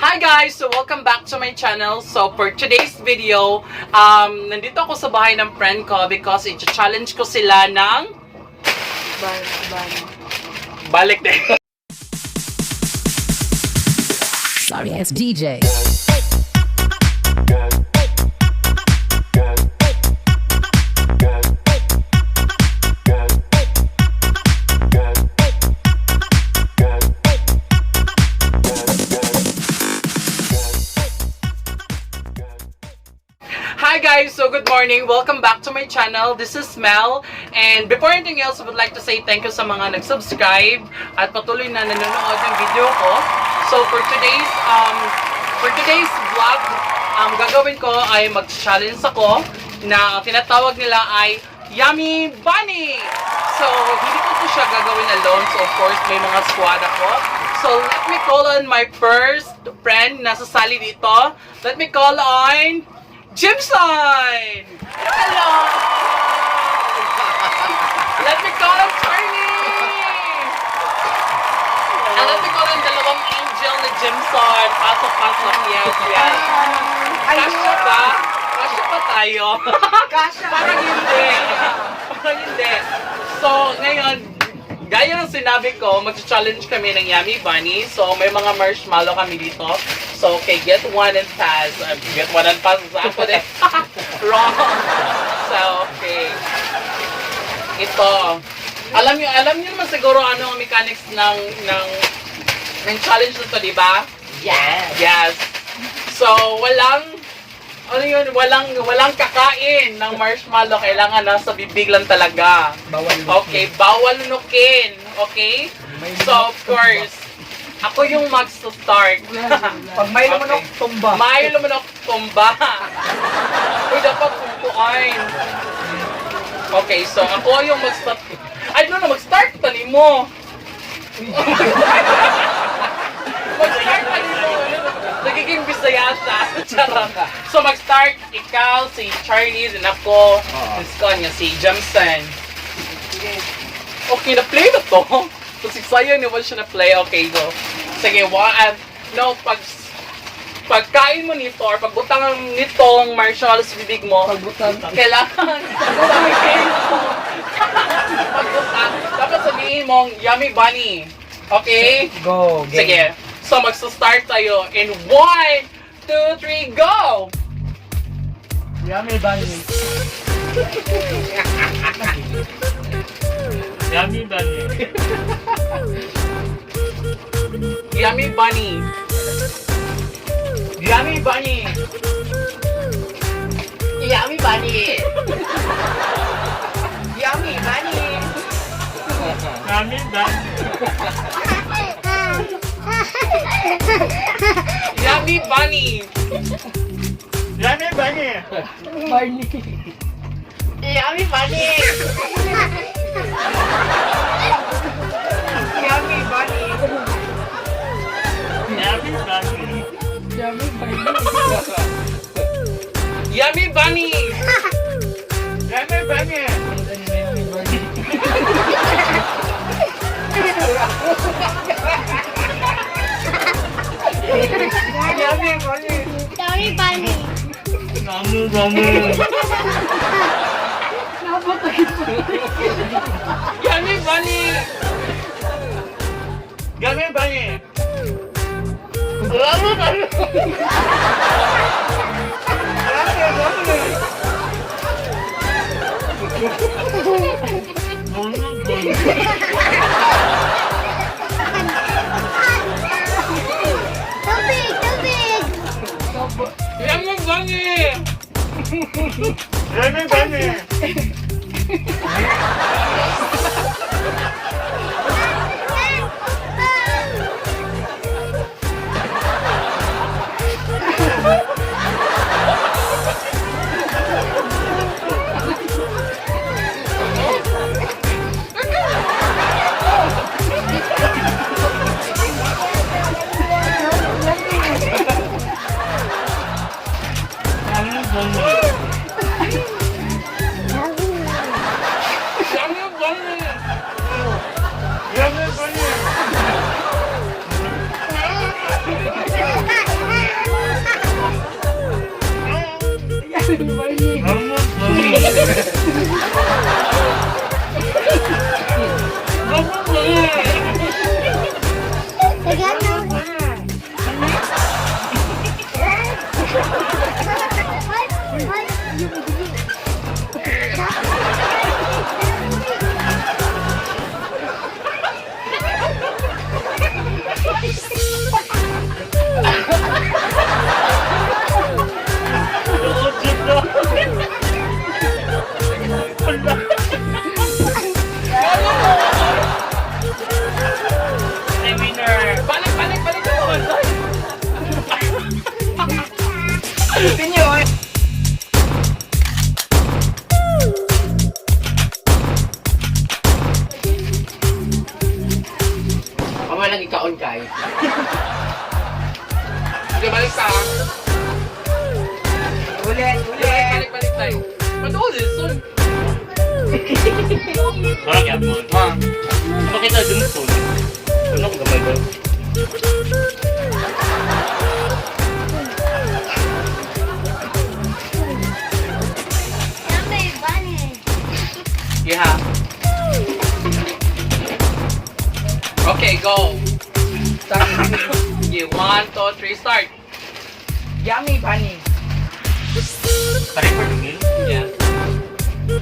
Hi guys! So welcome back to my channel. So for today's video, nandito ako sa bahay ng friend ko because i-challenge ko sila ng balik din. Sorry, it's DJ. Hi guys! So good morning! Welcome back to my channel. This is Mel. And before anything else, I would like to say thank you sa mga nag-subscribe at patuloy na nanonood ng video ko. So for today's vlog, gagawin ko ay mag-challenge ako na tinatawag nila ay Yummy Bunny! So hindi ko siya gagawin alone. So of course may mga squad ako. So let me call on my first friend na sasali dito. Let me call on Jimson! Hello! Let me call on Charlie! And let me call on dalawang angel na Jimson. Pasok-pasok, yes, yes. Kasya ba? Kasya pa tayo? Kasya! Parang hindi. Parang hindi. So, ngayon, gaya ng sinabi ko, mag-challenge kami ng Yummy Bunny. So, may mga marshmallow kami dito. So, okay, get one and pass. Get one and pass. Ako din. Wrong. So, okay. Ito. Alam niyo naman siguro ano ang mechanics ng challenge na to, di ba? Yes! Yes. So, walang kakain ng marshmallow. Kailangan nasa bibig lang talaga. Okay, bawal lunukin. Okay? So, of course, ako yung mag-start. Pag may lumunok, tumba. May lumunok, tumba. Uy, dapat kumpuan. Okay, so ako yung mag-start. Ay, mag-start tali mo. Mag-start tali mo. Nagiging bisayasa. Charot. So, mag-start ikaw, si Charlie, and ako. Si Jamson. Okay, na-play na to. Kasi sayang naman siya na-play. Okay, so. Sige, pagkain mo nito or pagbutang nitong marshmallow sa bibig mo, kailangan pagbutang, dapat sabihin mong Yummy Bunny. Okay? Go! Game. Sige. So, magsa-start tayo in 1, 2, 3, go! Yummy Bunny. Yummy Bunny. Yummy Bunny. Yummy Bunny. Yummy Bunny. Yummy Bunny. Yummy Bunny. Yummy Bunny. Yummy Bunny. Bunny. Yummy Bunny. Yummy Bunny. Yummy Bunny. Yummy Bunny. Yummy Bunny. Yummy Bunny. Yummy Bunny. Yummy Bunny. Yummy Bunny. Yummy Bunny. Yummy Bunny. Yummy Bunny. Too big, too big. Yummy Bunny. Yummy Bunny. Yummy Continue. Mama lang ikaon kay. Sige, balik ka. Ulit. Balik tayo. Patuloy, listen. Parang yan mo. Ha? Bakit na dun po? Ano ko gamay ba? Yummy bunny. Yeah. Okay, go. Yeah, 1, 2, 3, start. Yummy bunny. Tarik pa tingin? Yeah.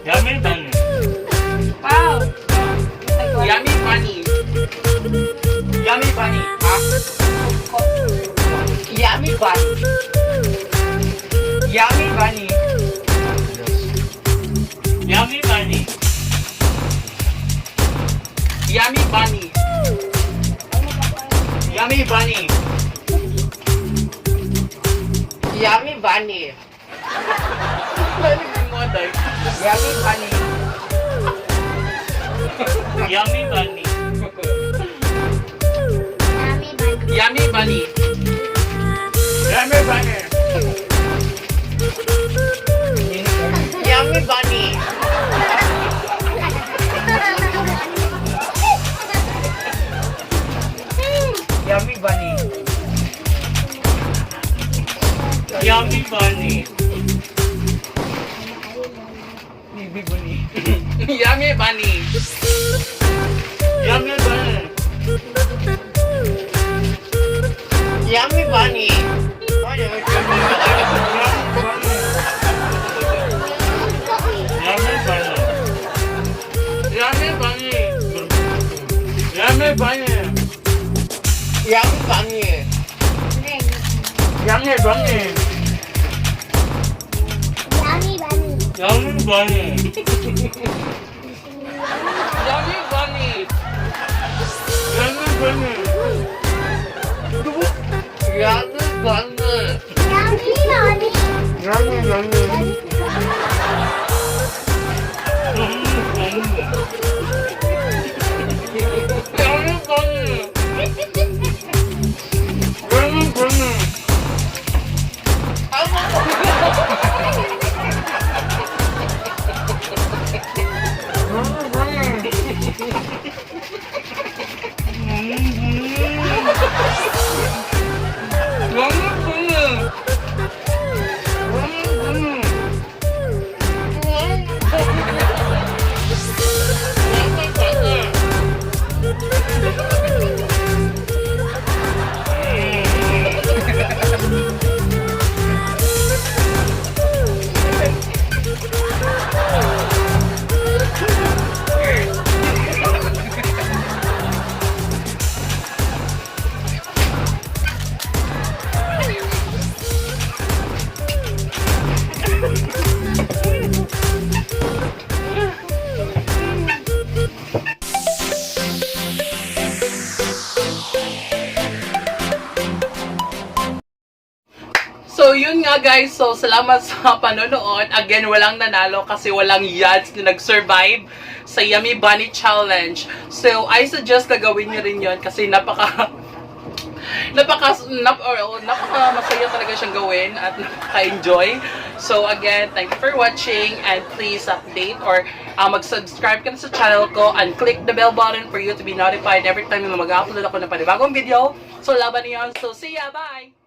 Yummy bunny. Wow. Yummy bunny. Yummy bunny. Ha? Yummy bunny. Yummy bunny. Yummy bunny. Yummy bunny. Yummy bunny. Yummy bunny. Lalim mo, Day. Yummy bunny. Yummy bunny. Yummy bunny. Yummy bunny. Yummy bunny. Yummy bunny. Yummy bunny. Yummy bunny. Baby bunny. Yummy bunny. Yummy bunny. Yummy bunny. Yummy bunny. Yummy bunny. Yummy bunny. Yummy bunny. Yummy bunny. Yummy bunny. Yummy bunny. Yummy bunny. Yummy bunny. Yummy bunny. Yummy bunny. Yummy bunny. Yummy bunny. Yummy bunny. So, yun nga guys. So, salamat sa panonood. Again, walang nanalo kasi walang yads na nag-survive sa Yummy Bunny Challenge. So, I suggest na gawin nyo rin yun kasi napaka masaya talaga siyang gawin at napaka-enjoy. So, again, thank you for watching and please update or mag-subscribe ka na sa channel ko and click the bell button for you to be notified every time na mag-upload ako ng panibagong video. So, laban niyo. So, see ya! Bye!